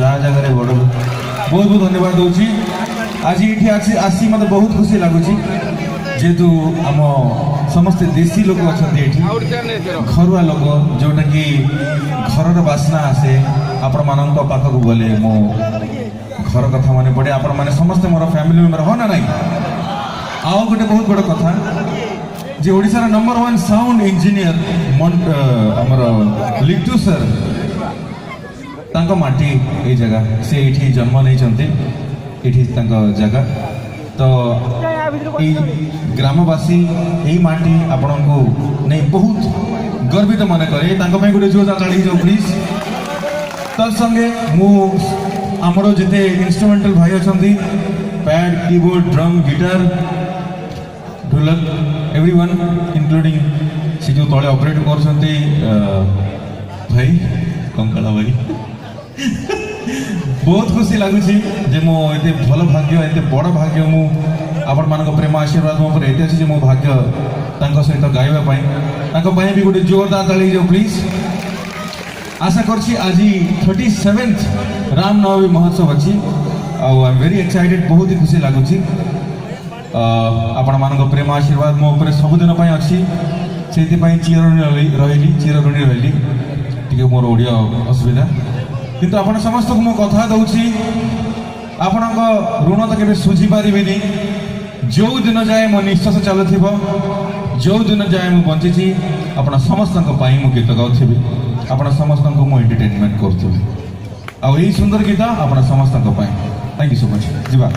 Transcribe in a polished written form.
जहाँ जगह बड़ बहुत बहुत धन्यवाद दूसरी आज ये आसी मत बहुत खुशी लगुच जेहेतु आम समस्ते देशी लोक अच्छा घरुआ लोक जोटा कि घर बास्ना आसे आपण मान पाखक गले मो घर कथा मन पड़े आपण मैंने समस्ते मोर फैमिली मेम्बर हो ना नहीं आउ गोटे बहुत बड़ कथा जे ओडिशार नंबर 1 साउंड इंजीनियर आमर लिट्टू सर तांको माटी ए जगह से एठी जन्म नहीं एठी तांको जगह तो ग्रामवासी यही माटी आपण को नहीं बहुत गर्वित मन करे तांको पे गोटे जोर ताली जो प्लीज तत्संगे मु आमर जिते इंस्ट्रुमेंटल भाई अच्छा पैड कीबोर्ड ड्रम गिटार ढोलक एवरीवन इंक्लूडिंग से जो तले ऑपरेट कर भाई कंकाला भाई बहुत खुशी लगुच मो ये भल भाग्य ये बड़ भाग्य मु आपण मान प्रेम आशीर्वाद मो पर ये अच्छे मो भाग्य सहित गाइबा भी गोटे जोरदार ताली जो प्लीज आशा करछि आज 37th रामनवमी महोत्सव अच्छी आई एम वेरी एक्साइटेड बहुत ही खुशी लगुच आपण मान प्रेम आशीर्वाद मो पर सबुदिन अच्छी से चिरऋणी रही टी मोर ओडिया असुविधा किंतु आपण समस्त को मो कथा दूसरी आपण ऋण तो केबे सुझी पारिबेनी जो दिन जाए मो निश्वास चलुथिबो जो दिन जाए मु बंचिची आपण समस्त मु गीत गाउथिबी आपण समस्त को मु एंटरटेनमेंट करथुबी आ एई सुंदर गीत आपण समस्त थैंक यू सो मच जीवा